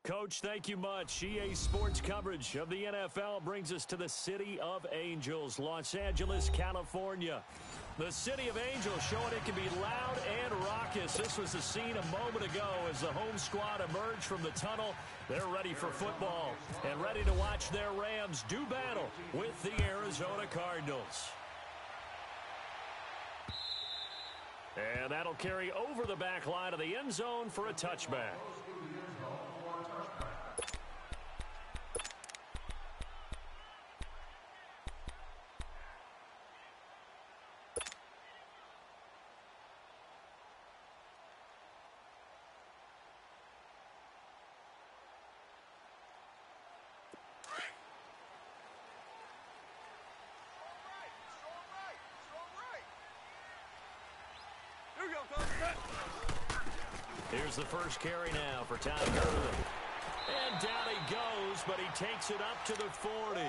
Coach, thank you much. EA Sports coverage of the NFL brings us to the City of Angels, Los Angeles, California. The City of Angels showing it can be loud and raucous. This was the scene a moment ago as the home squad emerged from the tunnel. They're ready for football and ready to watch their Rams do battle with the Arizona Cardinals. And that'll carry over the back line of the end zone for a touchback. Here's the first carry now for Tom Gurley. And down he goes, but he takes it up to the 40.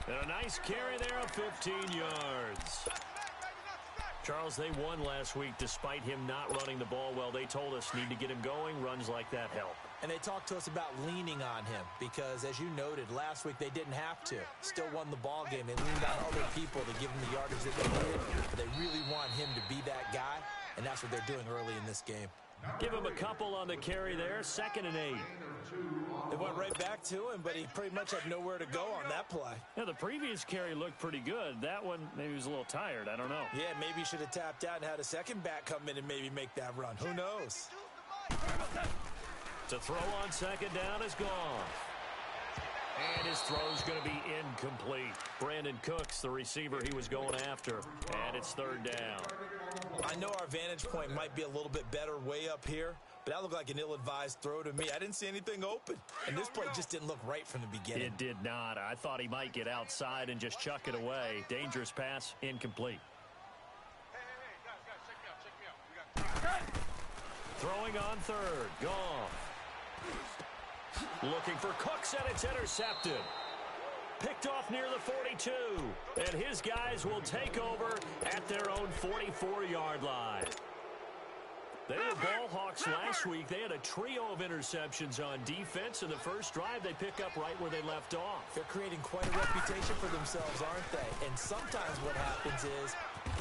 And a nice carry there of 15 yards. Charles, they won last week despite him not running the ball well. They told us need to get him going. Runs like that help. And they talked to us about leaning on him because, as you noted, last week they didn't have to. Still won the ball game. They leaned on other people to give him the yardage that they needed. But they really want him to be that guy, and that's what they're doing early in this game. Give him a couple on the carry there, 2nd and 8. They went right back to him, but he pretty much had nowhere to go on that play. Yeah, the previous carry looked pretty good. That one, maybe he was a little tired. I don't know. Yeah, maybe he should have tapped out and had a second back come in and maybe make that run. Who knows? To throw on 2nd down is gone. And his throw's going to be incomplete. Brandon Cooks, the receiver he was going after. And it's 3rd down. I know our vantage point might be a little bit better way up here, but that looked like an ill-advised throw to me. I didn't see anything open, and this play just didn't look right from the beginning. It did not. I thought he might get outside and just chuck it away. Dangerous pass, incomplete. Hey, guys, Throwing on 3rd, Goff. Looking for Cooks, and it's intercepted. Picked off near the 42, and his guys will take over at their own 44-yard line. They were ball hawks last week. They had a trio of interceptions on defense. In the first drive, they pick up right where they left off. They're creating quite a reputation for themselves, aren't they? And sometimes what happens is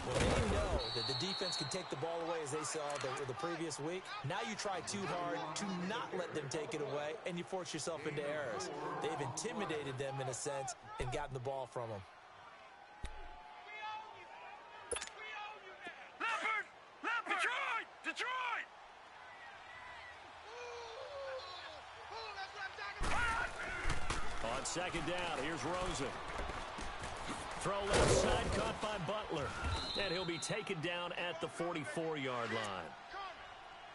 when they know that the defense can take the ball away, as they saw the previous week, now you try too hard to not let them take it away, and you force yourself into errors. They've intimidated them, in a sense, and gotten the ball from them. Detroit! On 2nd down, here's Rosen. Throw left side, caught by Butler. And he'll be taken down at the 44-yard line.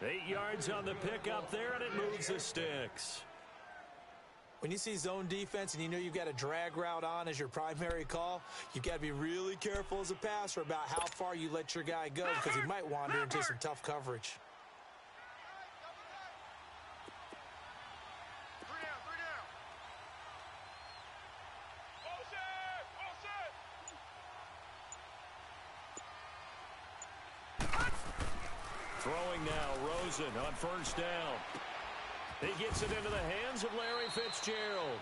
8 yards on the pickup there, and it moves the sticks. When you see zone defense and you know you've got a drag route on as your primary call, you've got to be really careful as a passer about how far you let your guy go because he might wander into some tough coverage. Throwing now, Rosen on 1st down. He gets it into the hands of Larry Fitzgerald.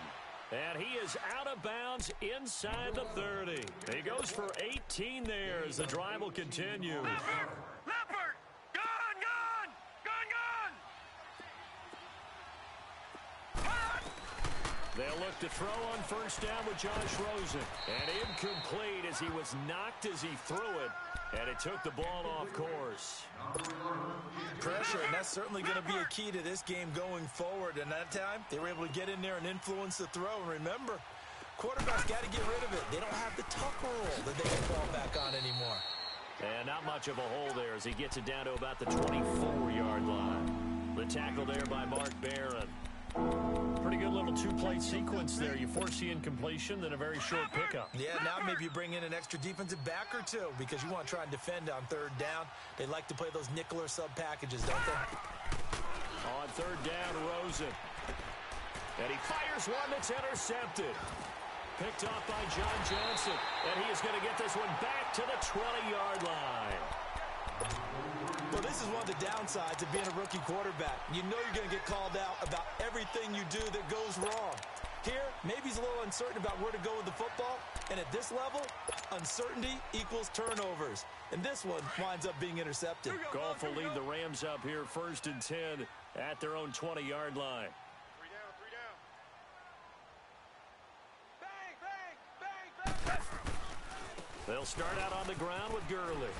And he is out of bounds inside the 30. He goes for 18 there as the drive will continue. Leopard! Gone! They'll look to throw on 1st down with Josh Rosen. And incomplete as he was knocked as he threw it. And it took the ball off course. Pressure, and that's certainly going to be a key to this game going forward. And that time, they were able to get in there and influence the throw. And remember, quarterbacks got to get rid of it. They don't have the tucker roll that they can fall back on anymore. And not much of a hole there as he gets it down to about the 24-yard line. The tackle there by Mark Barron. Pretty good little two-play sequence there. You force the incompletion, then a very short pickup. Yeah, now maybe you bring in an extra defensive back or two because you want to try and defend on 3rd down. They like to play those nickel or sub packages, don't they? On 3rd down, Rosen. And he fires one that's intercepted. Picked off by John Johnson. And he is going to get this one back to the 20-yard line. Well, this is one of the downsides of being a rookie quarterback. You know you're going to get called out about everything you do that goes wrong. Here, maybe he's a little uncertain about where to go with the football. And at this level, uncertainty equals turnovers. And this one winds up being intercepted. Goff will lead the Rams up here 1st and 10 at their own 20-yard line. 3 down, 3 down. Bang, bang, bang, bang. They'll start out on the ground with Gurley.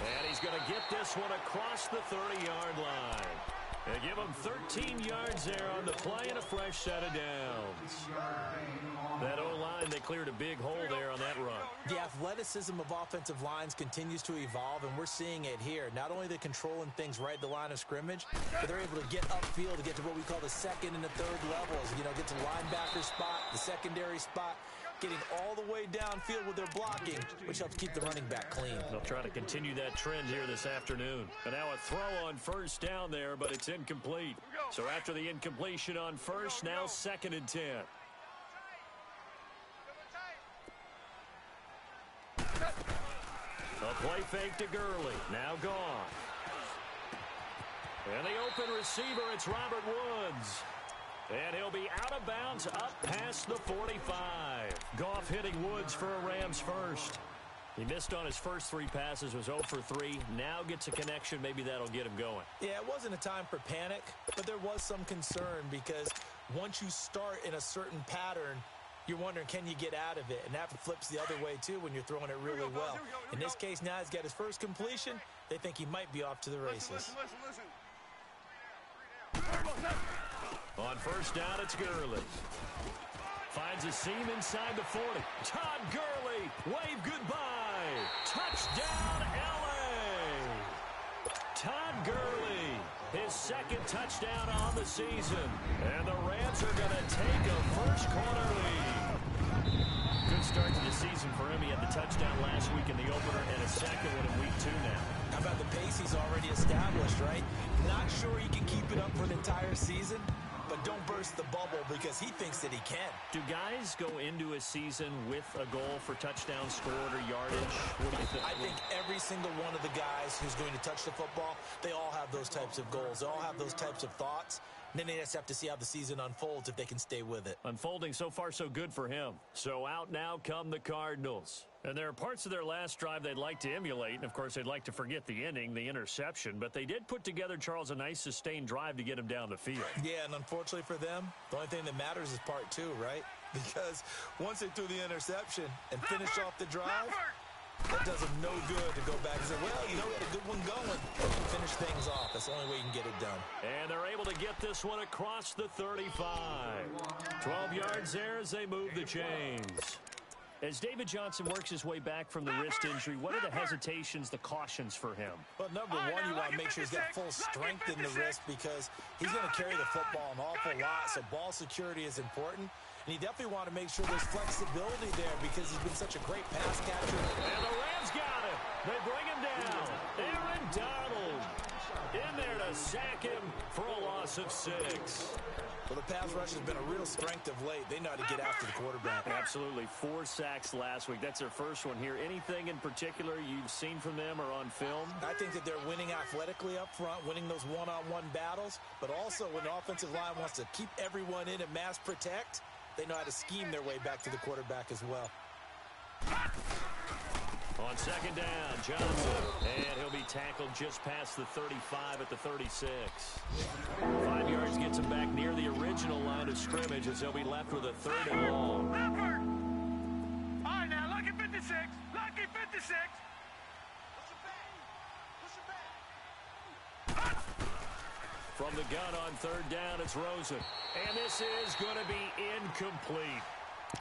And he's going to get this one across the 30-yard line. They give him 13 yards there on the play and a fresh set of downs. That O-line, they cleared a big hole there on that run. The athleticism of offensive lines continues to evolve, and we're seeing it here. Not only are they controlling things right at the line of scrimmage, but they're able to get upfield to get to what we call the second and the third levels. You know, get to the linebacker spot, the secondary spot, getting all the way downfield with their blocking, which helps keep the running back clean. They'll try to continue that trend here this afternoon. And now a throw on first down there, but it's incomplete. So after the incompletion on first, now 2nd and 10. A play fake to Gurley. Now gone. And the open receiver, it's Robert Woods. And he'll be out of bounds up past the 45. Goff hitting Woods for a Rams first. He missed on his first 3 passes, was 0 for 3. Now gets a connection. Maybe that'll get him going. Yeah, it wasn't a time for panic, but there was some concern because once you start in a certain pattern, you're wondering, can you get out of it? And that flips the other way, too, when you're throwing it really well. In this case, now he's got his first completion. They think he might be off to the races. Listen. On first down, it's Gurley. Finds a seam inside the 40. Todd Gurley, wave goodbye. Touchdown, L.A. Todd Gurley, his 2nd touchdown on the season. And the Rams are going to take a first-quarter lead. Good start to the season for him. He had the touchdown last week in the opener and a second one in week 2 now. How about the pace he's already established, right? Not sure he can keep it up for an entire season, but don't burst the bubble because he thinks that he can. Do guys go into a season with a goal for touchdown scored or yardage? What do you think? I think every single one of the guys who's going to touch the football, they all have those types of goals. They all have those types of thoughts. And then they just have to see how the season unfolds if they can stay with it. Unfolding so far so good for him. So out now come the Cardinals. And there are parts of their last drive they'd like to emulate. And, of course, they'd like to forget the ending, the interception. But they did put together, Charles, a nice sustained drive to get him down the field. Yeah, and unfortunately for them, the only thing that matters is part 2, right? Because once they threw the interception and finished off the drive, that does them no good to go back and say, well, you know, we had a good one going. Finish things off. That's the only way you can get it done. And they're able to get this one across the 35. 12 yards there as they move the chains. As David Johnson works his way back from the wrist injury, what are the hesitations, the cautions for him? Well, number one, you want to make sure he's got full strength in the wrist because he's going to carry the football an awful lot, so ball security is important. And you definitely want to make sure there's flexibility there because he's been such a great pass catcher. And the Rams got him. They bring him down. Aaron Donald in there to sack him for a loss of 6. Well, the pass rush has been a real strength of late. They know how to get after the quarterback. Absolutely. 4 sacks last week. That's their first one here. Anything in particular you've seen from them or on film? I think that they're winning athletically up front, winning those one-on-one battles, but also when the offensive line wants to keep everyone in and mass protect, they know how to scheme their way back to the quarterback as well. On second down, Johnson. And he'll be tackled just past the 35 at the 36. 5 yards gets him back near the original line of scrimmage as they'll be left with a 3rd and long. Leopard! All right, now, lucky 56. Lucky 56. From the gun on 3rd down, it's Rosen. And this is going to be incomplete.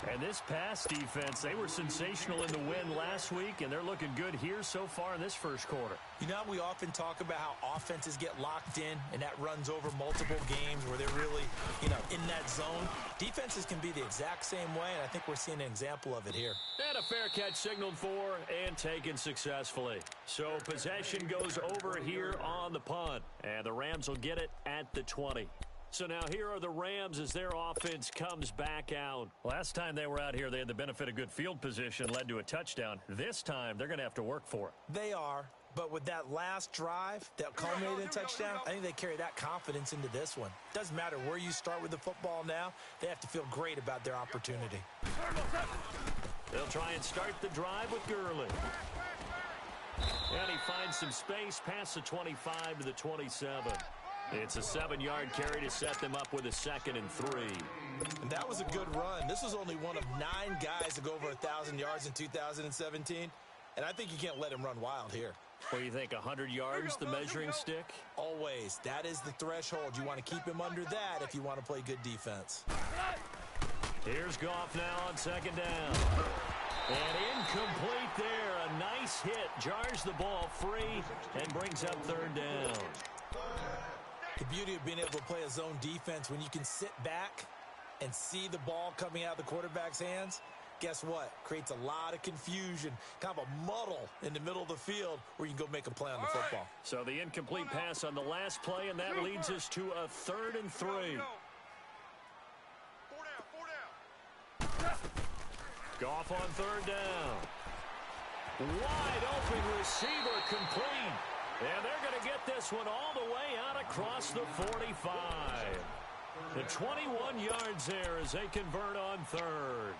And this pass defense, they were sensational in the win last week, and they're looking good here so far in this first quarter. You know, we often talk about how offenses get locked in, and that runs over multiple games where they're really, you know, in that zone. Defenses can be the exact same way, and I think we're seeing an example of it here. And a fair catch signaled for and taken successfully. So possession goes over here on the punt, and the Rams will get it at the 20. So now here are the Rams as their offense comes back out. Last time they were out here, they had the benefit of good field position, led to a touchdown. This time, they're going to have to work for it. They are, But with that last drive that culminated in a touchdown, I think they carry that confidence into this one. Doesn't matter where you start with the football now. They have to feel great about their opportunity. They'll try and start the drive with Gurley. And he finds some space past the 25 to the 27. It's a 7-yard carry to set them up with a 2nd and 3. And that was a good run. This was only one of 9 guys to go over 1,000 yards in 2017. And I think you can't let him run wild here. What do you think, 100 yards, the measuring stick? Always. That is the threshold. You want to keep him under that if you want to play good defense. Here's Goff now on 2nd down. And incomplete there. A nice hit. Jars the ball free and brings up 3rd down. The beauty of being able to play a zone defense when you can sit back and see the ball coming out of the quarterback's hands, guess what? Creates a lot of confusion, kind of a muddle in the middle of the field where you can go make a play on the football. So the incomplete pass on the last play, and that leads us to a 3rd and 3. 4 down. Goff on 3rd down. Wide open receiver complete. And they're going to get this one all the way out across the 45. The 21 yards there as they convert on 3rd.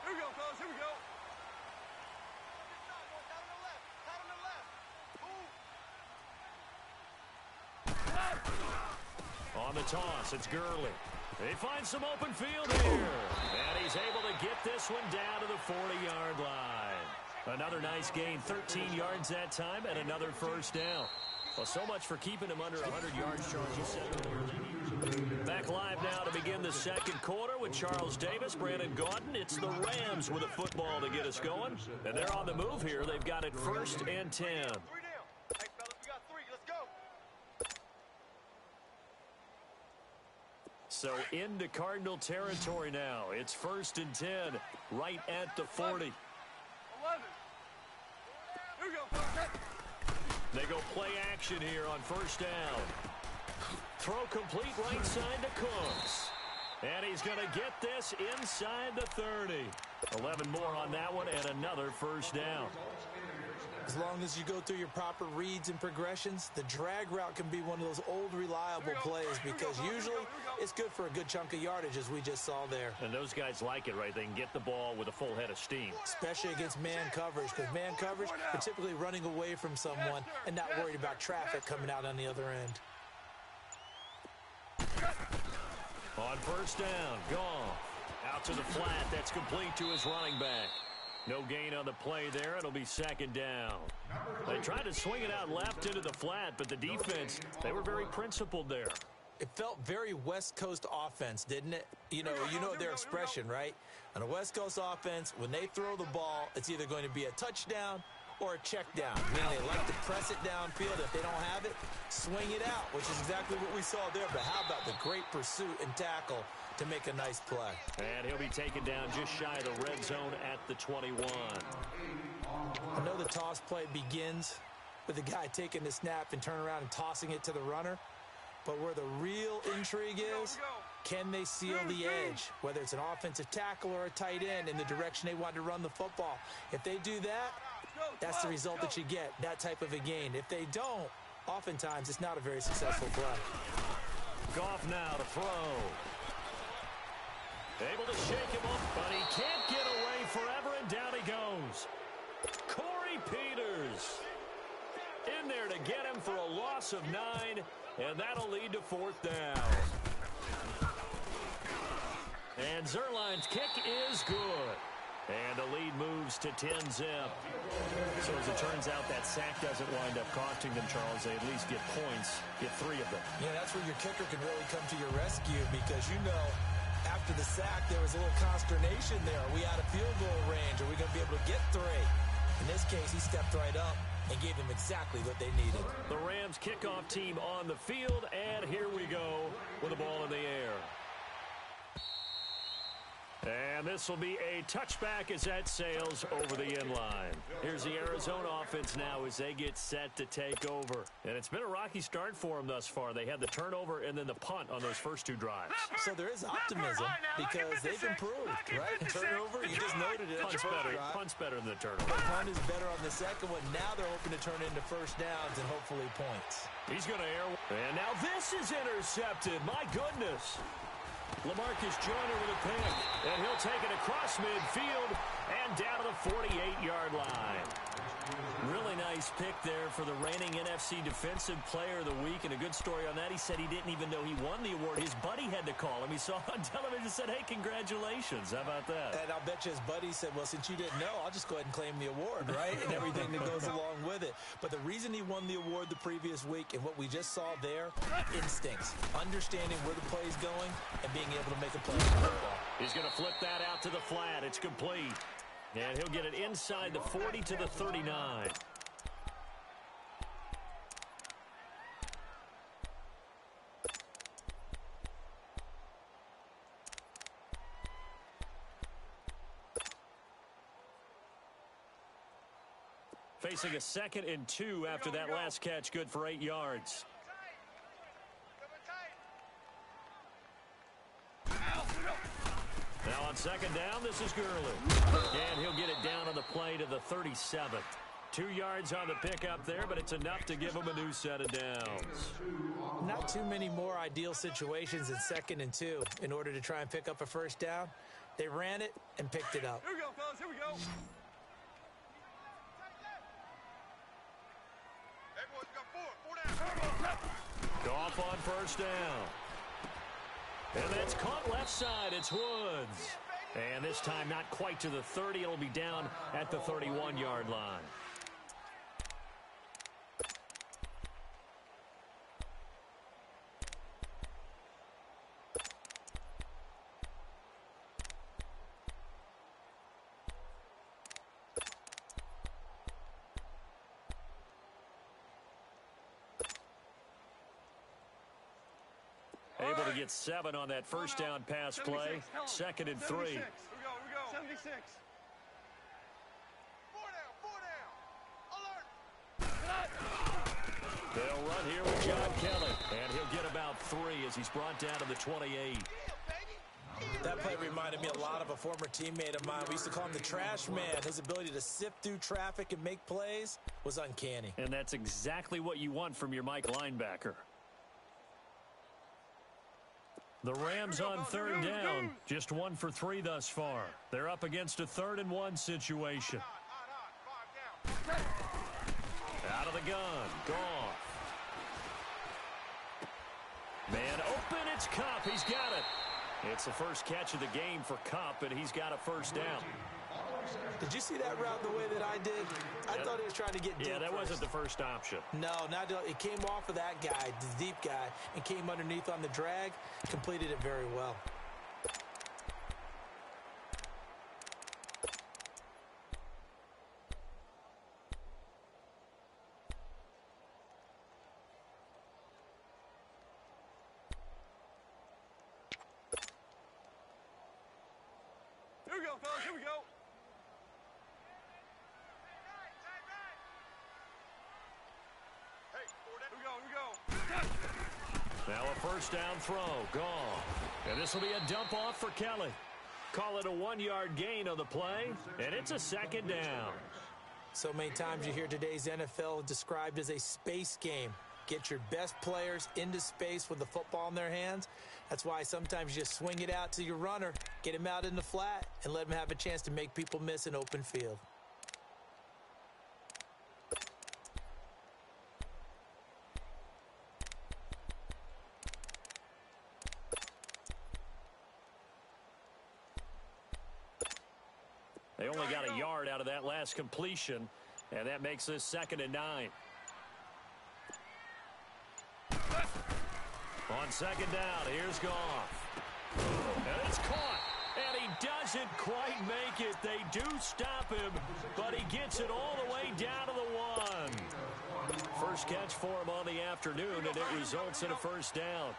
Here we go, fellas. Here we go. On the toss, it's Gurley. They find some open field here. And he's able to get this one down to the 40-yard line. Another nice gain, 13 yards that time, and another 1st down. Well, so much for keeping him under 100 yards, Charles. You said earlier. Back live now to begin the 2nd quarter with Charles Davis, Brandon Gaudin. It's the Rams with a football to get us going. And they're on the move here. They've got it 1st and 10. 3 down. Hey, fellas, we got 3. Let's go. So into Cardinal territory now. It's 1st and 10, right at the 40. 11. Here we go, fellas. They go play action here on 1st down. Throw complete right side to Cooks. And he's going to get this inside the 30. 11 more on that one and another 1st down. As long as you go through your proper reads and progressions, the drag route can be one of those old reliable plays because usually it's good for a good chunk of yardage as we just saw there. And those guys like it, right? They can get the ball with a full head of steam. Especially against man coverage, because man coverage, you're typically running away from someone and not worried about traffic coming out on the other end. On 1st down, Goff. Out to the flat. That's complete to his running back. No gain on the play there. It'll be 2nd down. They tried to swing it out left into the flat, but the defense, they were very principled there. It felt very West Coast offense, didn't it? You know their expression, right? On a West Coast offense, when they throw the ball, it's either going to be a touchdown or a check down, meaning they like to press it downfield. If they don't have it, swing it out, which is exactly what we saw there. But how about the great pursuit and tackle to make a nice play? And he'll be taken down just shy of the red zone at the 21. I know the toss play begins with the guy taking the snap and turning around and tossing it to the runner. But where the real intrigue is, can they seal the edge, whether it's an offensive tackle or a tight end, in the direction they want to run the football? If they do that, that's the result that you get, that type of a gain. If they don't, oftentimes it's not a very successful play. Goff now to throw. Able to shake him up, but he can't get away forever, and down he goes. Corey Peters in there to get him for a loss of 9, and that'll lead to 4th down. And Zerline's kick is good. And the lead moves to 10-zip. So as it turns out, that sack doesn't wind up costing them, Charles. They at least get points, get 3 of them. Yeah, that's where your kicker can really come to your rescue because, after the sack, there was a little consternation there. Are we out of field goal range? Are we going to be able to get 3? In this case, he stepped right up and gave them exactly what they needed. The Rams kickoff team on the field, and here we go with the ball in the air. And this will be a touchback as that sails over the end line. Here's the Arizona offense now as they get set to take over. And it's been a rocky start for them thus far. They had the turnover and then the punt on those first 2 drives. So there is optimism because they've improved, right? Turnover, you just noted it. Punt's better than the turnover. The punt is better on the second one. Now they're hoping to turn into first downs and hopefully points. He's going to air. And now this is intercepted. My goodness. LaMarcus Joyner with a pick, and he'll take it across midfield and down to the 48-yard line. Really nice pick there for the reigning NFC Defensive Player of the Week, and a good story on that. He said he didn't even know he won the award. His buddy had to call him. He saw it on television and said, hey, congratulations. How about that? And I'll bet you his buddy said, well, since you didn't know, I'll just go ahead and claim the award, right? And everything that goes along with it. But the reason he won the award the previous week and what we just saw there, instincts, understanding where the play's going and being able to make a play on the football. He's going to flip that out to the flat. It's complete. And he'll get it inside the 40 to the 39. Facing a 2nd and 2 after that last catch, good for 8 yards. Now on 2nd down, this is Gurley. And he'll get it down on the play to the 37. 2 yards on the pickup there, but it's enough to give him a new set of downs. Not too many more ideal situations in 2nd and 2 in order to try and pick up a first down. They ran it and picked it up. Here we go, fellas. Here we go. Everyone's got 4 down. Goff on first down. And that's caught left side. It's Woods. And this time not quite to the 30. It'll be down at the 31-yard line. Able to get 7 on that first down pass play. 2nd and 3. Here we go. 76. 4 down. Alert. They'll run here with John Kelly. And he'll get about 3 as he's brought down to the 28. That play reminded me a lot of a former teammate of mine. We used to call him the trash man. His ability to sift through traffic and make plays was uncanny. And that's exactly what you want from your Mike linebacker. The Rams on 3rd down, just 1 for 3 thus far. They're up against a 3rd and 1 situation. Out of the gun, Goff. Man open, it's Kupp. He's got it. It's the first catch of the game for Kupp, and he's got a first down. Did you see that route the way that I did? I thought he was trying to get deep. Yeah, that wasn't the first option. No, it came off of that guy, the deep guy, and came underneath on the drag. Completed it very well. Here we go, fellas. Here we go. Now a first down throw, gone. And this will be a dump off for Kelly. Call it a 1-yard gain on the play, and it's a 2nd down. So many times you hear today's NFL described as a space game. Get your best players into space with the football in their hands. That's why sometimes you just swing it out to your runner, get him out in the flat, and let him have a chance to make people miss an open field. They only got a yard out of that last completion, and that makes this 2nd and 9. On 2nd down, here's Goff. And it's caught, and he doesn't quite make it. They do stop him, but he gets it all the way down to the 1. First catch for him on the afternoon, and it results in a first down.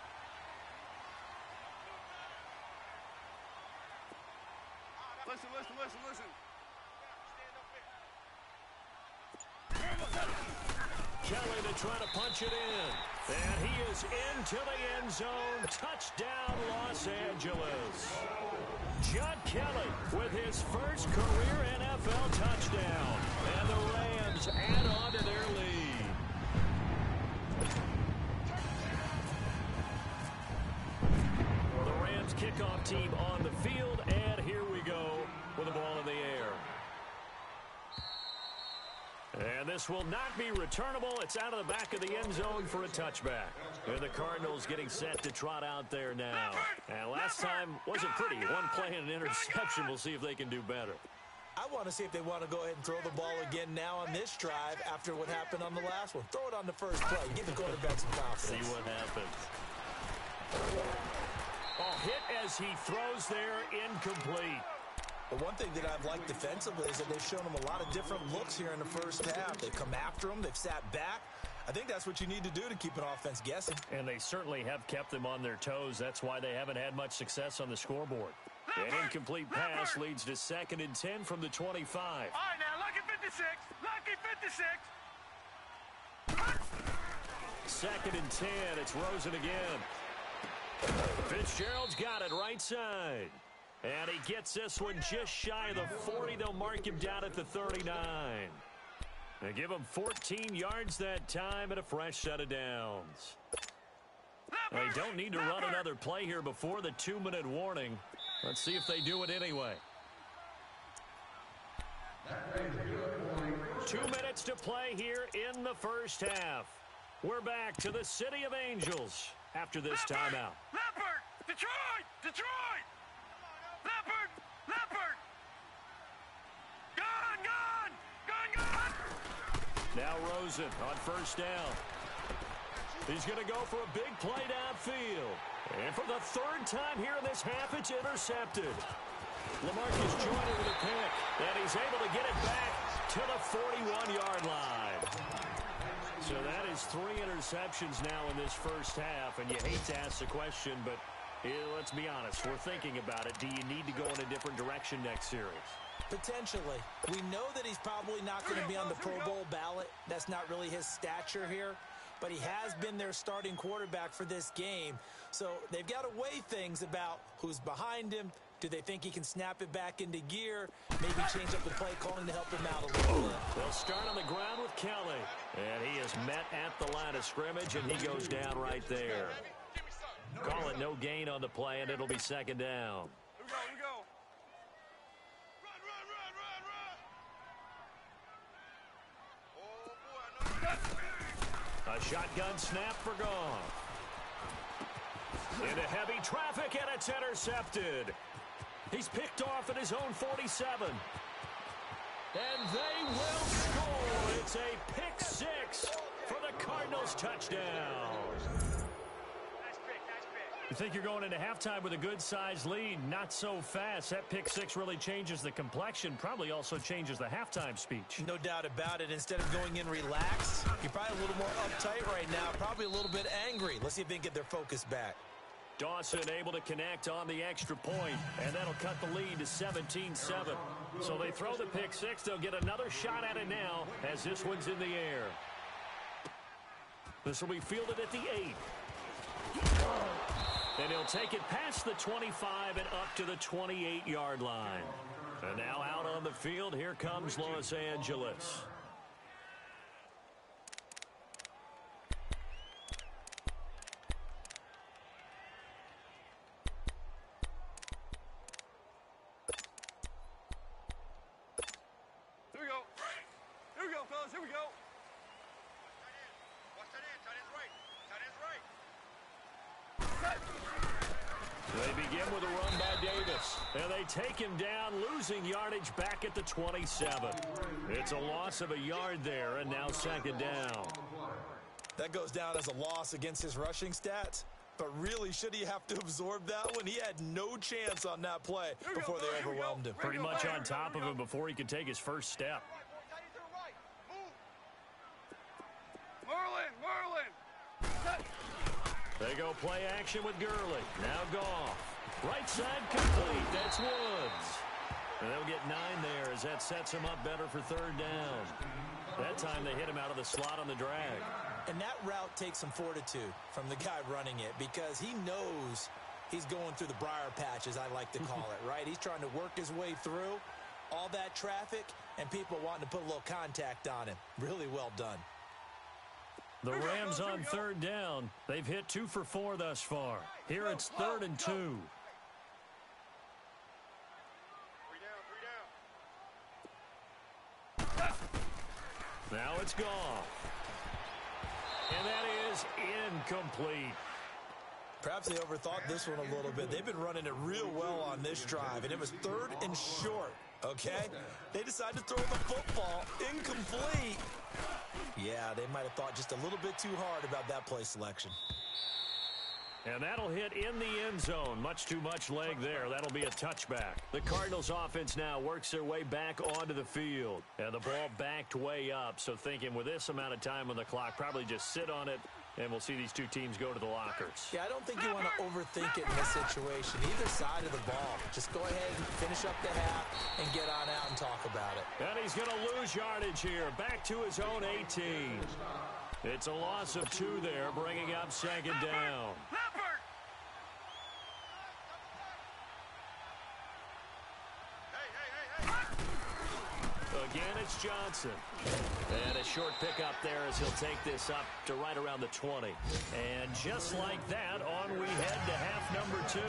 Kelly to try to punch it in. And he is into the end zone. Touchdown, Los Angeles. John Kelly with his first career NFL touchdown. And the Rams add on to their lead. The Rams kickoff team on the field. And here we go with the ball in the air. And this will not be returnable. It's out of the back of the end zone for a touchback. And the Cardinals getting set to trot out there now. And last time wasn't pretty. One play and an interception. We'll see if they can do better. I want to see if they want to go ahead and throw the ball again now on this drive after what happened on the last one. Throw it on the first play. Give the quarterback some confidence. See what happens. Oh, hit as he throws there, incomplete. But one thing that I've liked defensively is that they've shown him a lot of different looks here in the first half. They've come after him. They've sat back. I think that's what you need to do to keep an offense guessing. And they certainly have kept them on their toes. That's why they haven't had much success on the scoreboard. An incomplete pass leads to 2nd and 10 from the 25. All right, now, lucky 56. Lucky 56. 2nd and 10. It's Rosen again. Fitzgerald's got it right side. And he gets this one just shy of the 40. They'll mark him down at the 39. They give him 14 yards that time and a fresh set of downs. They don't need to run another play here before the 2-minute warning. Let's see if they do it anyway. 2 minutes to play here in the first half. We're back to the City of Angels after this timeout. Leopard! Detroit! Detroit! Leopard! Leopard! Gone! Gone! Gone! Gone! Now Rosen on first down. He's going to go for a big play downfield. And for the 3rd time here in this half, it's intercepted. LaMarcus Joyner with a pick. And he's able to get it back to the 41-yard line. So that is 3 interceptions now in this first half. And you hate to ask the question, but let's be honest. We're thinking about it. Do you need to go in a different direction next series? Potentially. We know that he's probably not going to be on the Pro Bowl ballot. That's not really his stature here. But he has been their starting quarterback for this game. So they've got to weigh things about who's behind him. Do they think he can snap it back into gear? Maybe change up the play calling to help him out a little bit. They'll start on the ground with Kelly. And he is met at the line of scrimmage, and he goes down right there. Call it no gain on the play, and it'll be 2nd down. Here we go, here we go. Run, run, run, run, run. Oh, boy, I know. A shotgun snap for Goff. Into heavy traffic, and it's intercepted. He's picked off at his own 47. And they will score. It's a pick 6 for the Cardinals touchdown. You think you're going into halftime with a good-sized lead? Not so fast. That pick 6 really changes the complexion, probably also changes the halftime speech. No doubt about it. Instead of going in relaxed, you're probably a little more uptight right now, probably a little bit angry. Let's see if they can get their focus back. Dawson able to connect on the extra point, and that'll cut the lead to 17-7. So they throw the pick 6. They'll get another shot at it now as this one's in the air. This will be fielded at the 8. And he'll take it past the 25 and up to the 28-yard line. And now out on the field, here comes Los Angeles. Here we go. Here we go, fellas. Here we go. Watch that in. Tight end's right. Tight end's right. They begin with a run by Davis. And they take him down, losing yardage back at the 27. It's a loss of a yard there, and now 2nd down. That goes down as a loss against his rushing stats. But really, should he have to absorb that one? He had no chance on that play before they overwhelmed him. Pretty much on top of him before he could take his first step. Merlin, Merlin. They go play action with Gurley. Now Goff. Right side complete. That's Woods. And they'll get 9 there as that sets them up better for third down. That time they hit him out of the slot on the drag. And that route takes some fortitude from the guy running it because he knows he's going through the briar patch, as I like to call it, right? He's trying to work his way through all that traffic and people wanting to put a little contact on him. Really well done. The Rams on third down. They've hit 2 for 4 thus far. Here it's 3rd and 2. Now it's gone. And that is incomplete. Perhaps they overthought this one a little bit. They've been running it real well on this drive, and it was 3rd and short, okay? They decided to throw the football incomplete. Yeah, they might have thought just a little bit too hard about that play selection. And that'll hit in the end zone. Much too much leg there. That'll be a touchback. The Cardinals offense now works their way back onto the field. And the ball backed way up. So thinking with this amount of time on the clock, probably just sit on it, and we'll see these two teams go to the lockers. Yeah, I don't think you want to overthink it in this situation. Either side of the ball. Just go ahead and finish up the half and get on out and talk about it. And he's going to lose yardage here. Back to his own 18. It's a loss of 2 there, bringing up 2nd down. Again, it's Johnson. And a short pickup there as he'll take this up to right around the 20. And just like that, on we head to half number 2.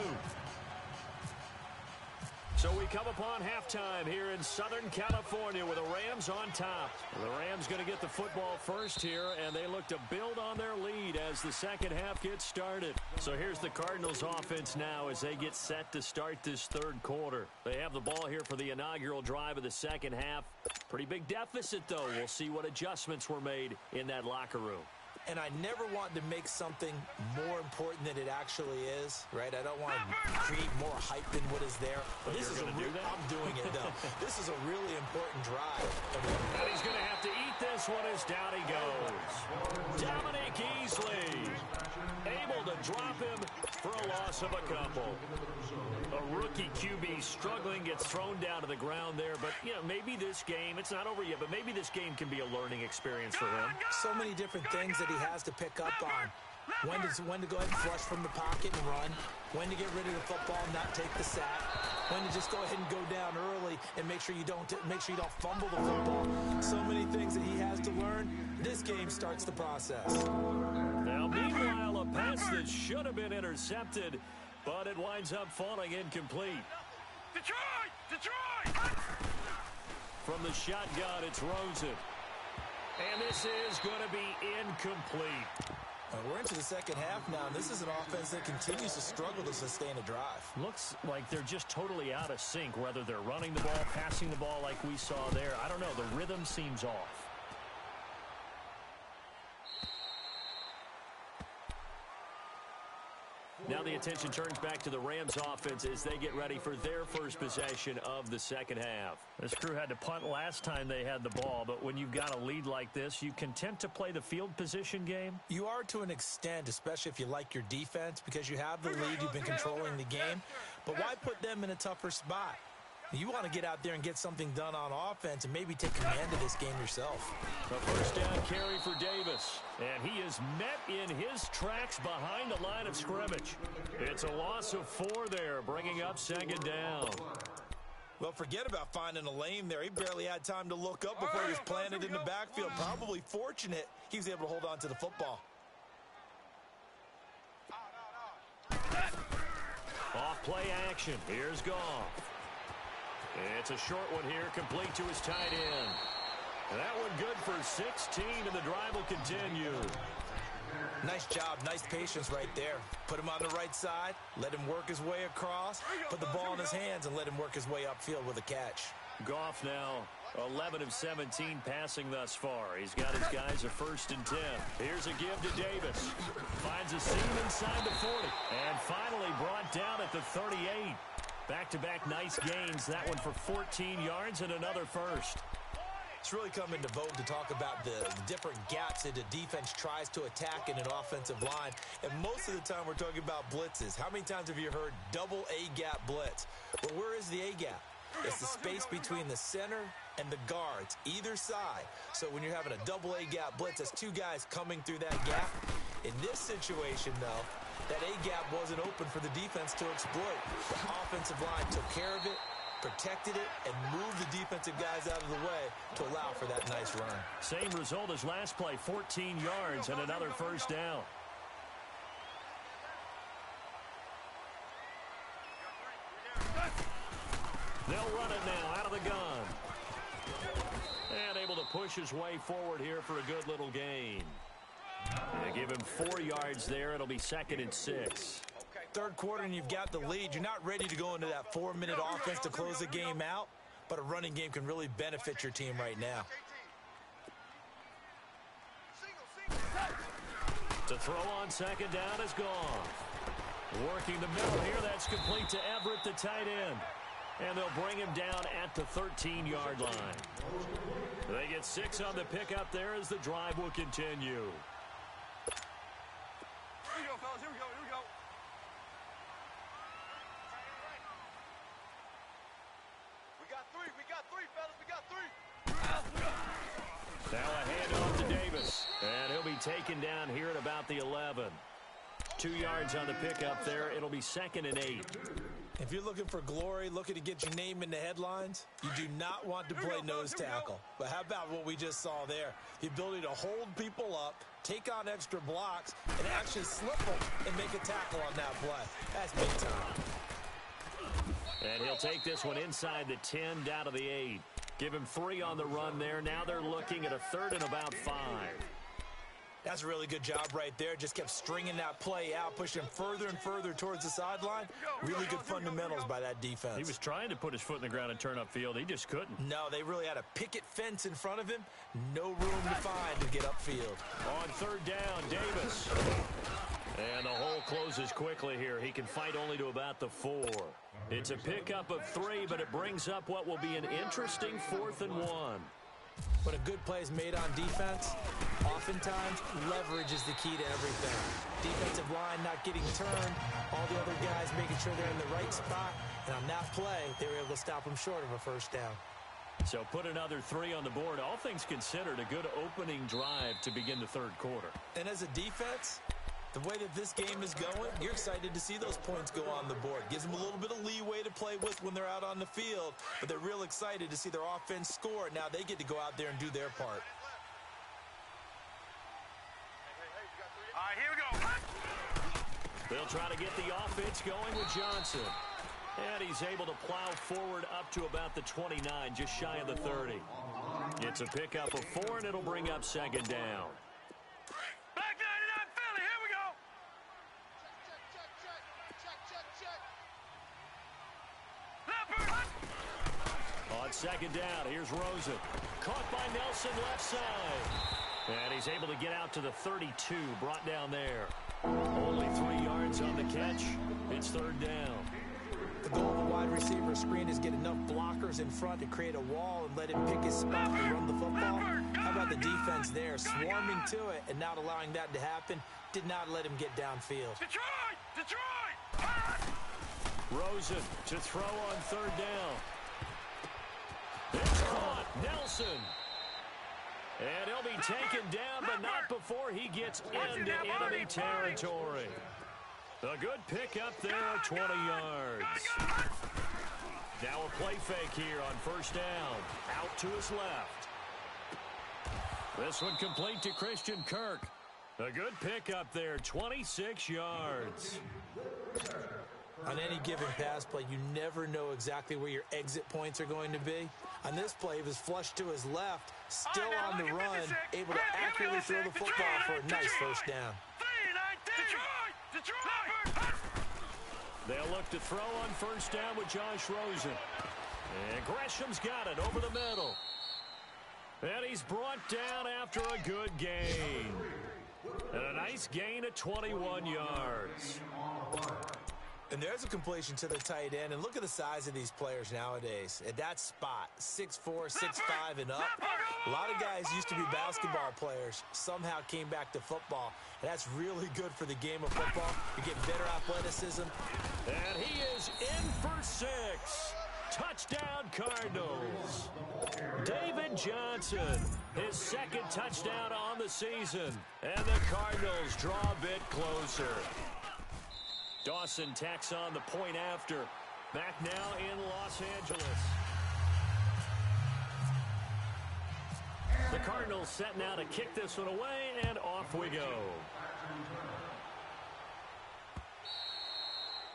So we come upon halftime here in Southern California with the Rams on top. The Rams going to get the football first here, and they look to build on their lead as the second half gets started. So here's the Cardinals offense now as they get set to start this third quarter. They have the ball here for the inaugural drive of the second half. Pretty big deficit, though. We'll see what adjustments were made in that locker room. And I never want to make something more important than it actually is, right? I don't want to create more hype than what is there. But this is I'm doing it, though. This is a really important drive. And he's going to have to eat this one as down he goes. Dominic Easley able to drop him for a loss of a couple. A rookie QB struggling, gets thrown down to the ground there. But, you know, maybe this game, it's not over yet, but maybe this game can be a learning experience for him. So many different things that he has to pick up on. When to go ahead and flush from the pocket and run. When to get rid of the football and not take the sack. When to just go ahead and go down early and make sure you don't fumble the football. So many things that he has to learn. This game starts the process. Now, meanwhile, a pass that should have been intercepted, but it winds up falling incomplete. Detroit! Detroit! From the shotgun, it's Rosen. And this is going to be incomplete. We're into the second half now, and this is an offense that continues to struggle to sustain a drive. Looks like they're just totally out of sync, whether they're running the ball, passing the ball like we saw there. I don't know. The rhythm seems off. Now the attention turns back to the Rams offense as they get ready for their first possession of the second half. This crew had to punt last time they had the ball, but when you've got a lead like this, you content to play the field position game? You are to an extent, especially if you like your defense, because you have the lead, you've been controlling the game. But why put them in a tougher spot? You want to get out there and get something done on offense and maybe take command of this game yourself. A first down carry for Davis. And he is met in his tracks behind the line of scrimmage. It's a loss of 4 there, bringing up 2nd down. Well, forget about finding a lane there. He barely had time to look up before he was planted in the backfield. Probably fortunate he was able to hold on to the football. Off play action. Here's Goff. It's a short one here, complete to his tight end. That one good for 16, and the drive will continue. Nice job, nice patience right there. Put him on the right side, let him work his way across, put the ball in his hands, and let him work his way upfield with a catch. Goff now 11 of 17 passing thus far. He's got his guys a 1st and 10. Here's a give to Davis. Finds a seam inside the 40. And finally brought down at the 38. Back-to-back nice gains. That one for 14 yards and another first. It's really come into vogue to talk about the different gaps that the defense tries to attack in an offensive line. And most of the time we're talking about blitzes. How many times have you heard double A-gap blitz? Well, where is the A-gap? It's the space between the center and the guards, either side. So when you're having a double-A gap blitz, that's two guys coming through that gap. In this situation, though, that A gap wasn't open for the defense to exploit. The offensive line took care of it, protected it, and moved the defensive guys out of the way to allow for that nice run. Same result as last play, 14 yards and another first down. They'll run it now out of the gun. And able to push his way forward here for a good little gain. They give him 4 yards there. It'll be 2nd and 6. Third quarter and you've got the lead. You're not ready to go into that 4-minute offense to close the game out, but a running game can really benefit your team right now. To throw on 2nd down is gone. Working the middle here. That's complete to Everett, the tight end. And they'll bring him down at the 13-yard line. They get 6 on the pickup there as the drive will continue. Here we go, fellas. Here we go. Here we go. We got 3. We got 3, fellas. We got 3. Now a handoff to Davis. And he'll be taken down here at about the 11. 2 yards on the pickup there. It'll be 2nd and 8. If you're looking for glory, looking to get your name in the headlines, you do not want to play nose tackle. But how about what we just saw there? The ability to hold people up, take on extra blocks, and actually slip them and make a tackle on that play. That's big time. And he'll take this one inside the 10 down to the 8. Give him 3 on the run there. Now they're looking at a 3rd and about 5. That's a really good job right there. Just kept stringing that play out, pushing further and further towards the sideline. Really good fundamentals by that defense. He was trying to put his foot in the ground and turn upfield. He just couldn't. No, they really had a picket fence in front of him. No room to find to get upfield. On 3rd down, Davis. And the hole closes quickly here. He can fight only to about the 4. It's a pickup of 3, but it brings up what will be an interesting 4th and 1. When a good play is made on defense, oftentimes leverage is the key to everything. Defensive line not getting turned, all the other guys making sure they're in the right spot, and on that play, they were able to stop them short of a first down. So put another 3 on the board. All things considered, a good opening drive to begin the 3rd quarter. And as a defense, the way that this game is going, you're excited to see those points go on the board. Gives them a little bit of leeway to play with when they're out on the field, but they're real excited to see their offense score. Now they get to go out there and do their part. All right, here we go. They'll try to get the offense going with Johnson. And he's able to plow forward up to about the 29, just shy of the 30. It's a pickup of 4, and it'll bring up 2nd down. Black 99 Philly, here we go. Leopard. On 2nd down, here's Rosen. Caught by Nelson left side. And he's able to get out to the 32, brought down there. Only 3 yards on the catch. It's 3rd down. The goal of the wide receiver screen is get enough blockers in front to create a wall and let him pick his spot and run the football. How about the defense there, swarming to it and not allowing that to happen? Did not let him get downfield. Detroit! Detroit! Rosen to throw on 3rd down. It's caught. Nelson. And he'll be taken down, but not before he gets into enemy territory. A good pickup there at 20 yards. Now a play fake here on 1st down. Out to his left. This one complete to Christian Kirk. A good pickup there, 26 yards. On any given pass play, you never know exactly where your exit points are going to be. On this play, he was flushed to his left, still on the run, able to accurately throw the football for a nice first down. They'll look to throw on 1st down with Josh Rosen. And Gresham's got it over the middle. And he's brought down after a good gain. And a nice gain of 21 yards. And there's a completion to the tight end. And look at the size of these players nowadays. At that spot, 6'4", 6'5", and up. A lot of guys used to be basketball players. Somehow came back to football. And that's really good for the game of football. You get better athleticism. And he is in for 6. Touchdown, Cardinals. David Johnson, his second touchdown on the season. And the Cardinals draw a bit closer. Dawson tacks on the point after. Back now in Los Angeles. The Cardinals set now to kick this one away, and off we go.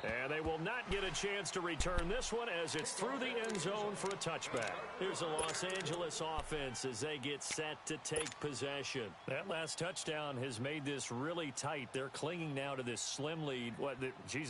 And they will not get a chance to return this one as it's through the end zone for a touchback. Here's the Los Angeles offense as they get set to take possession. That last touchdown has made this really tight. They're clinging now to this slim lead.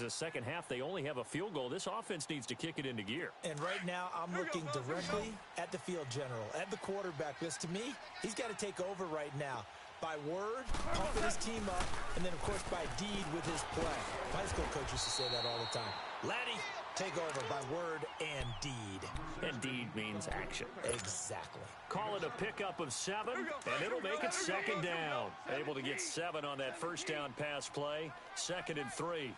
Second half, they only have a field goal. This offense needs to kick it into gear. And right now, I'm looking directly at the field general, at the quarterback, because to me, he's got to take over right now. By word, pumping his team up, and then, of course, by deed with his play. My high school coach used to say that all the time. Laddie, take over by word and deed. And deed means action. Exactly. Call it a pickup of 7, and it'll make it second down. Able to get 7 on that first down pass play. 2nd and 3.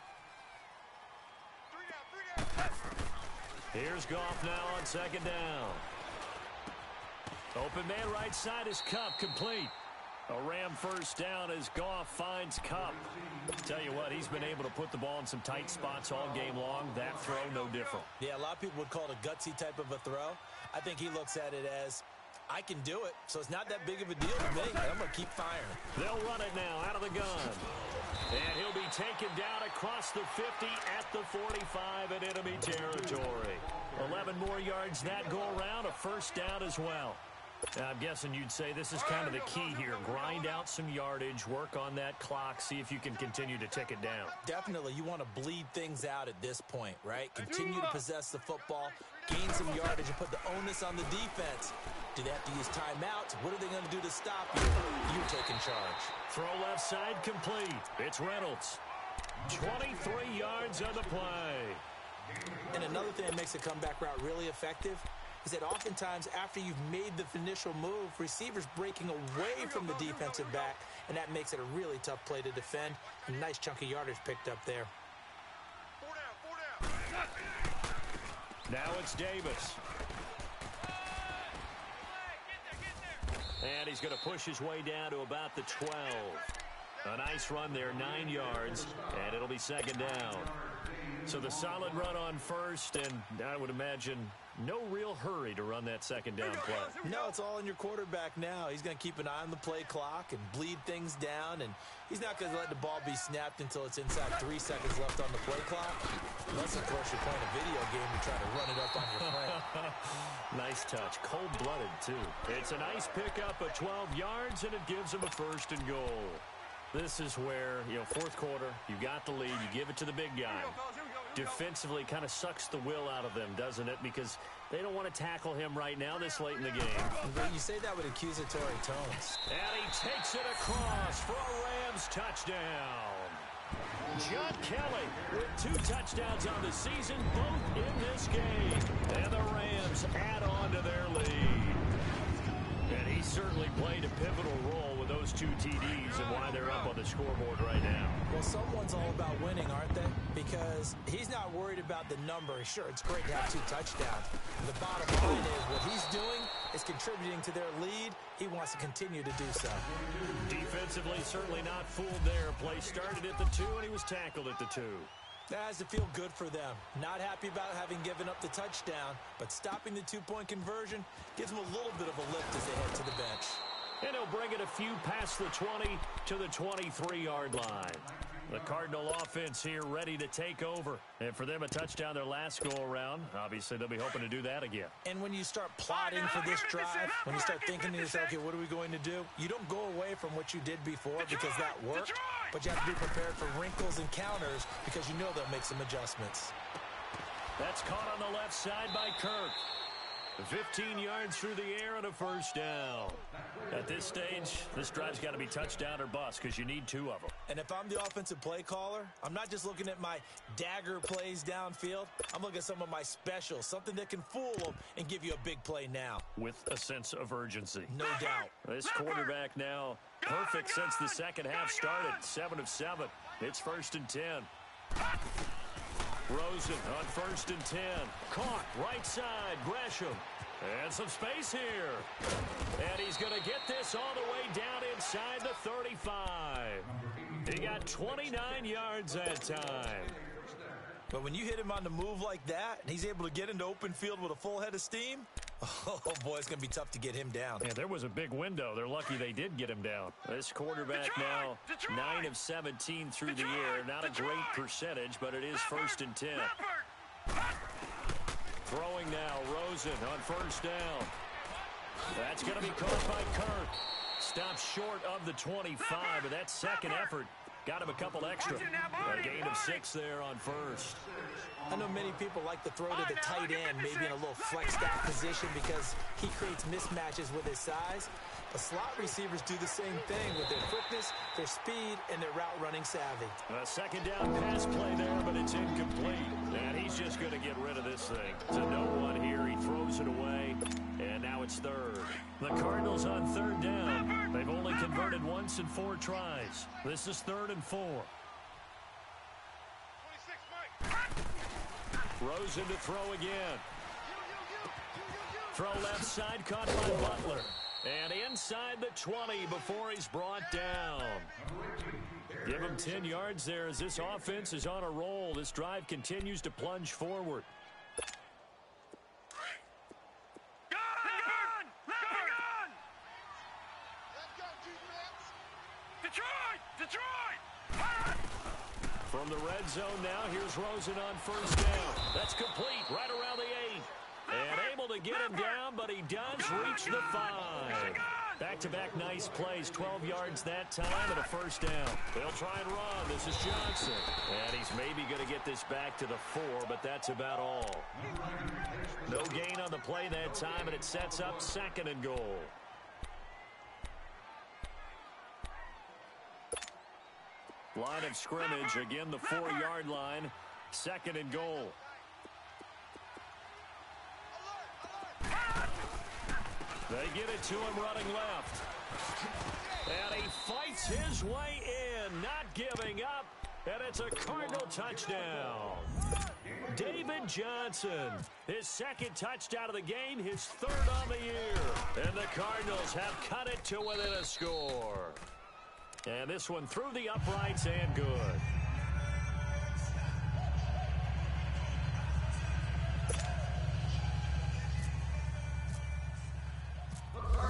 Here's Goff now on 2nd down. Open man right side is Kupp, complete. A Ram first down as Goff finds Kupp. Tell you what, he's been able to put the ball in some tight spots all game long. That throw, no different. Yeah, a lot of people would call it a gutsy type of a throw. I think he looks at it as, I can do it, so it's not that big of a deal to me. I'm going to keep firing. They'll run it now out of the gun. And he'll be taken down across the 50 at the 45 in enemy territory. 11 more yards that go around, a first down as well. I'm guessing you'd say this is kind of the key here. Grind out some yardage, work on that clock, see if you can continue to tick it down. Definitely. You want to bleed things out at this point, right? Continue to possess the football, gain some yardage, and put the onus on the defense. Do they have to use timeouts? What are they going to do to stop you? You take in charge. Throw left side complete. It's Reynolds. 23 yards on the play. And another thing that makes a comeback route really effective is that oftentimes after you've made the initial move, receivers breaking away from the defensive back, and that makes it a really tough play to defend. A nice chunk of yardage picked up there. 4 down. Now it's Davis. And he's going to push his way down to about the 12. A nice run there, 9 yards, and it'll be second down. So the solid run on first, and I would imagine no real hurry to run that second down play. No, it's all in your quarterback now. He's going to keep an eye on the play clock and bleed things down, and he's not going to let the ball be snapped until it's inside 3 seconds left on the play clock. Unless, of course, you're playing a video game and trying to run it up on your friend. Nice touch. Cold-blooded, too. It's a nice pickup of 12 yards, and it gives him a first and goal. This is where, fourth quarter, you got the lead, you give it to the big guy. Defensively kind of sucks the will out of them, doesn't it? Because they don't want to tackle him right now this late in the game. But you say that with accusatory tones. And he takes it across for a Rams touchdown. John Kelly with 2 touchdowns on the season, both in this game. And the Rams add on to their lead. And he certainly played a pivotal role with those 2 TDs and why they're up on the scoreboard right now. Well, someone's all about winning, aren't they? Because he's not worried about the number. Sure, it's great to have 2 touchdowns. The bottom line is what he's doing is contributing to their lead. He wants to continue to do so. Defensively, certainly not fooled there. Play started at the 2, and he was tackled at the 2. That has to feel good for them. Not happy about having given up the touchdown, but stopping the 2-point conversion gives them a little bit of a lift as they head to the bench. And he'll bring it a few past the 20 to the 23-yard line. The Cardinal offense here ready to take over. And for them, a touchdown their last go-around. Obviously, they'll be hoping to do that again. And when you start plotting for this drive, when you start thinking to yourself, okay, what are we going to do? You don't go away from what you did before because that worked. But you have to be prepared for wrinkles and counters because you know they'll make some adjustments. That's caught on the left side by Kirk. 15 yards through the air and a first down. At this stage, this drive's got to be touchdown or bust because you need 2 of them. And if I'm the offensive play caller, I'm not just looking at my dagger plays downfield. I'm looking at some of my specials, something that can fool them and give you a big play now. With a sense of urgency. No doubt. This quarterback now perfect since the second half started. 7 of 7. It's 1st and 10. Rosen on 1st and 10. Caught right side. Gresham. And some space here. And he's going to get this all the way down inside the 35. He got 29 yards that time. But when you hit him on the move like that, and he's able to get into open field with a full head of steam, oh, boy, it's going to be tough to get him down. Yeah, there was a big window. They're lucky they did get him down. This quarterback now, 9 of 17 through the year. Not a great percentage, but it is 1st and 10. Throwing now, Rosen on 1st down. That's going to be caught by Kirk. Stops short of the 25, but that second effort got him a couple extra. A gain of 6 there on 1st. I know many people like to throw to the tight end, maybe in a little flexed out position because he creates mismatches with his size. But slot receivers do the same thing with their quickness, their speed, and their route running savvy. A second down pass play there, but it's incomplete. And he's just going to get rid of this thing. It's a no-one here. He throws it away, and now it's 3rd. The Cardinals on 3rd down. They've only converted once in 4 tries. This is 3rd and 4. 26, Mike. Rosen to throw again. Throw left side, caught by Butler. And inside the 20 before he's brought down. Give him 10 yards there as this offense is on a roll. This drive continues to plunge forward. From the red zone now, here's Rosen on 1st down. That's complete right around the 8. And able to get him down, but he does reach the 5. Back-to-back nice plays, 12 yards that time and a 1st down. They'll try and run. This is Johnson. And he's maybe going to get this back to the 4, but that's about all. No gain on the play that time, and it sets up 2nd and goal. Line of scrimmage, again the 4-yard line, 2nd and goal. They get it to him running left. And he fights his way in, not giving up. And it's a Cardinal touchdown. David Johnson, his 2nd touchdown of the game, his 3rd on the year. And the Cardinals have cut it to within a score. And this one through the uprights and good.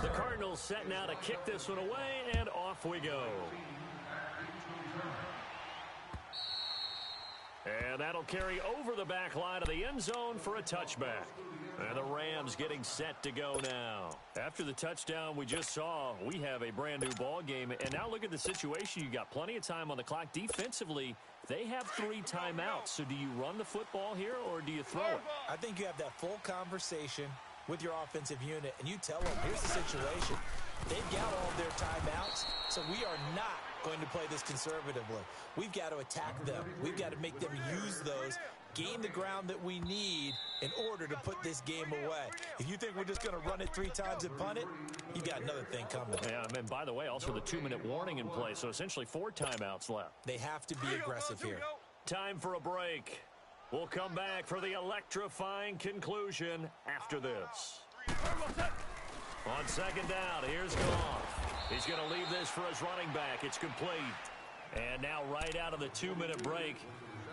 The Cardinals set now to kick this one away, and off we go. And that'll carry over the back line of the end zone for a touchback. And the Rams getting set to go now. After the touchdown we just saw, we have a brand new ball game. And now look at the situation. You got plenty of time on the clock. Defensively, they have 3 timeouts. So do you run the football here or do you throw it? I think you have that full conversation with your offensive unit, and you tell them, here's the situation. They've got all of their timeouts, so we are not going to play this conservatively. We've got to attack them. We've got to make them use those, gain the ground that we need in order to put this game away. If you think we're just going to run it 3 times and punt it, you got another thing coming. Yeah, and by the way, also the 2-minute warning in place, so essentially 4 timeouts left. They have to be aggressive here. Time for a break. We'll come back for the electrifying conclusion after this. On 2nd down, here's Goff. He's going to leave this for his running back. It's complete. And now right out of the 2-minute break,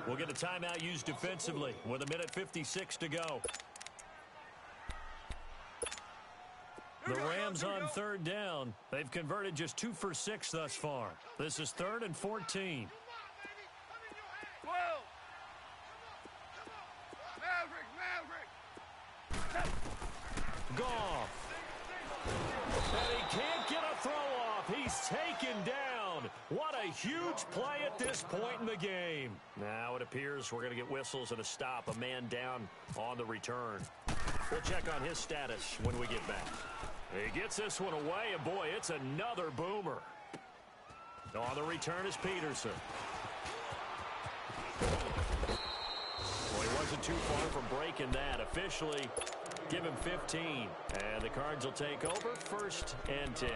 we'll get a timeout used defensively with 1:56 to go. The Rams on 3rd down. They've converted just 2 for 6 thus far. This is 3rd and 14. Goff. And he can't get a throw off. He's taken down. What a huge play at this point in the game. Now it appears we're going to get whistles and a stop. A man down on the return. We'll check on his status when we get back. He gets this one away, and boy, it's another boomer. On the return is Peterson. Well, he wasn't too far from breaking that. Officially, give him 15. And the Cards will take over 1st and 10.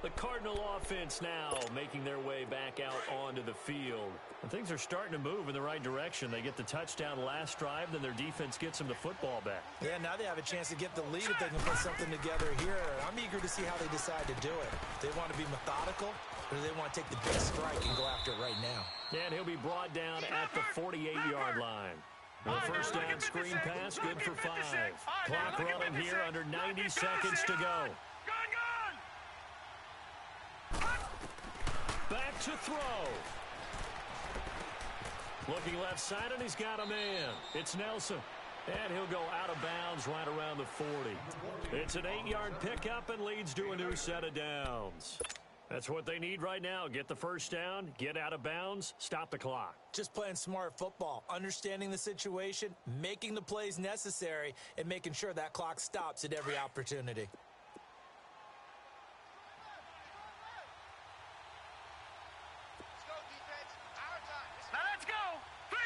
The Cardinal offense now making their way back out onto the field. And things are starting to move in the right direction. They get the touchdown last drive, then their defense gets them the football back. Yeah, now they have a chance to get the lead if they can put something together here. I'm eager to see how they decide to do it. They want to be methodical, or do they want to take the big strike and go after it right now? And he'll be brought down at the 48-yard line. The first down screen pass, good for 5. Clock running here, under 90 seconds to go. Back to throw. Looking left side, and he's got a man. It's Nelson. And he'll go out of bounds right around the 40. It's an 8-yard pickup and leads to a new set of downs. That's what they need right now. Get the first down, get out of bounds, stop the clock. Just playing smart football, understanding the situation, making the plays necessary, and making sure that clock stops at every opportunity. Now let's go. 3-19.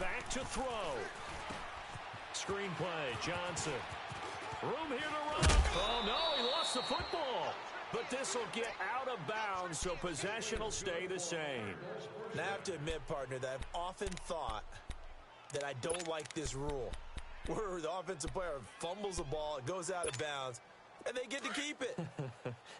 Back to throw. Screenplay, Johnson. Room here to run. Oh, no, he lost the football. But this will get out of bounds, so possession will stay the same. Now, I have to admit, partner, that I've often thought that I don't like this rule, where the offensive player fumbles the ball, it goes out of bounds, and they get to keep it.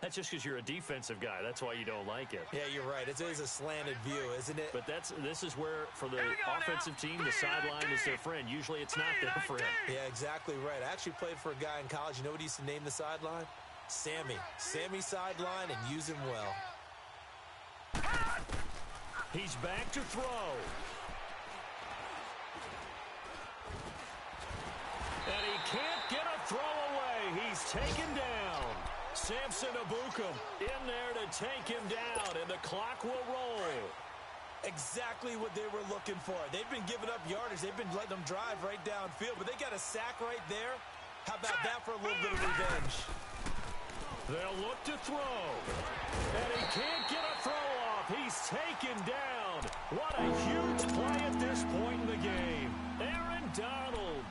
That's just because you're a defensive guy. That's why you don't like it. Yeah, you're right. It's always a slanted view, isn't it? But this is where, for the offensive team, the sideline is their friend. Usually it's not their friend. Yeah, exactly right. I actually played for a guy in college. You know what he used to name the sideline? Sammy. Sammy sideline, and use him well. He's back to throw. And he can't get a throw away. He's taken down. Samson Abukum in there to take him down, and the clock will roll. Exactly what they were looking for. They've been giving up yardage. They've been letting them drive right downfield, but they got a sack right there. How about that for a little bit of revenge? They'll look to throw. And he can't get a throw off. He's taken down. What a huge play at this point in the game. Aaron Donald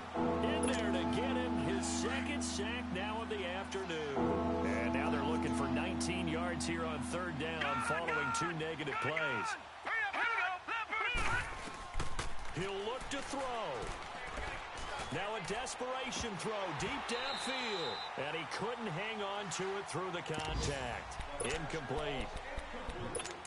in there to get him his second sack now of the afternoon. And now they're looking for 19 yards here on third down following 2 negative plays. He'll look to throw. Now a desperation throw deep downfield. And he couldn't hang on to it through the contact. Incomplete.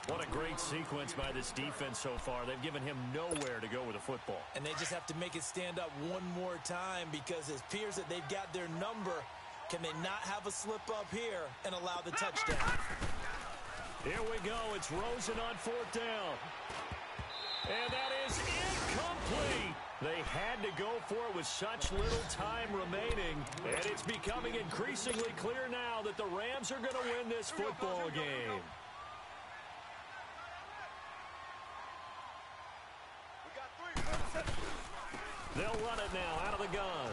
What a great sequence by this defense so far. They've given him nowhere to go with the football. And they just have to make it stand up one more time, because it appears that they've got their number. Can they not have a slip up here and allow the touchdown? Here we go. It's Rosen on 4th down. And that is incomplete. They had to go for it with such little time remaining. And it's becoming increasingly clear now that the Rams are going to win this football game. They'll run it now out of the gun.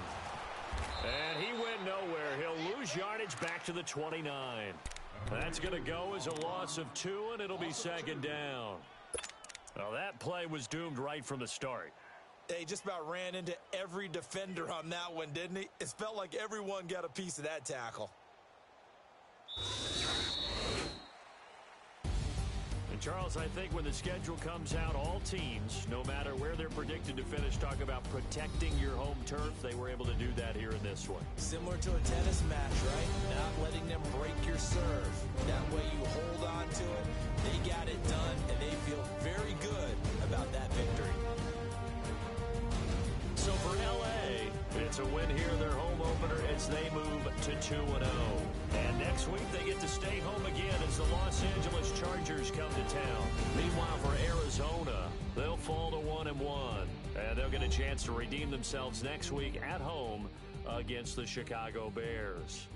And he went nowhere. He'll lose yardage back to the 29. That's going to go as a loss of 2, and it'll be second down. Well, that play was doomed right from the start. He just about ran into every defender on that one, didn't he? It felt like everyone got a piece of that tackle. And Charles, I think when the schedule comes out, all teams, no matter where they're predicted to finish, talk about protecting your home turf. They were able to do that here in this one. Similar to a tennis match, right? Not letting them break your serve. That way you hold on to it. They got it done, and they feel very good about that victory. So for L.A., it's a win here in their home opener as they move to 2-0. And next week they get to stay home again as the Los Angeles Chargers come to town. Meanwhile, for Arizona, they'll fall to 1-1. And they'll get a chance to redeem themselves next week at home against the Chicago Bears.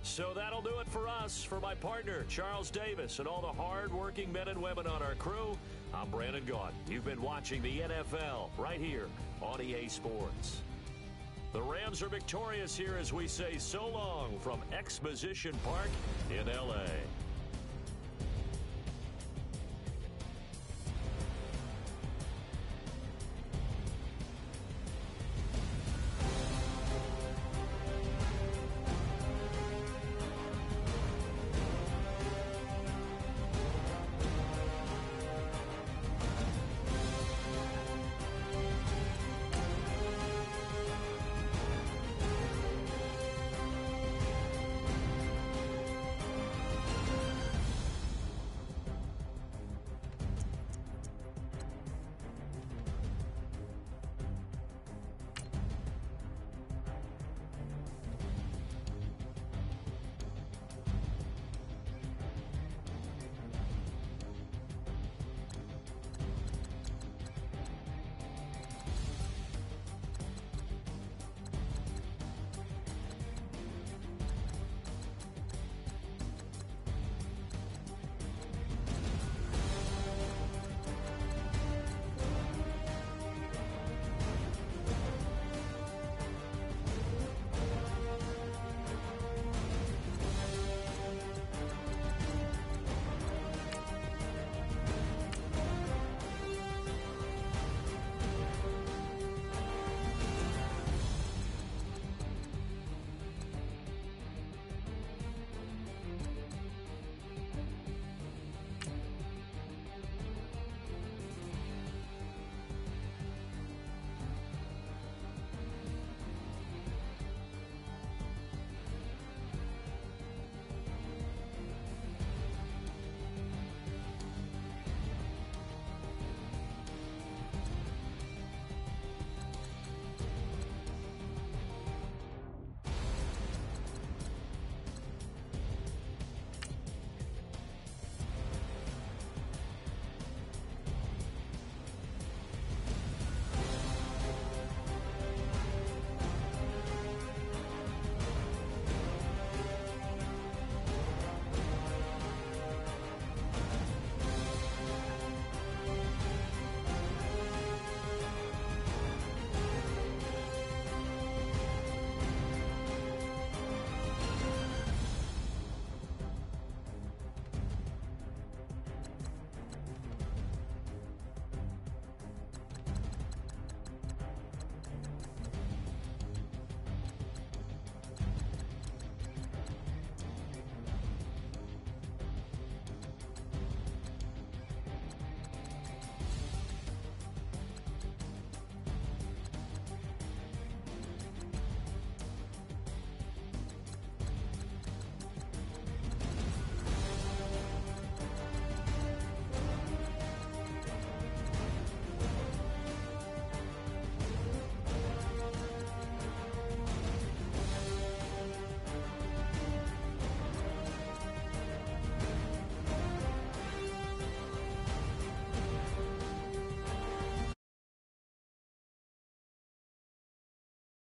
So that'll do it for us. For my partner, Charles Davis, and all the hard-working men and women on our crew, I'm Brandon Gaudin. You've been watching the NFL right here on EA Sports. The Rams are victorious here as we say so long from Exposition Park in L.A.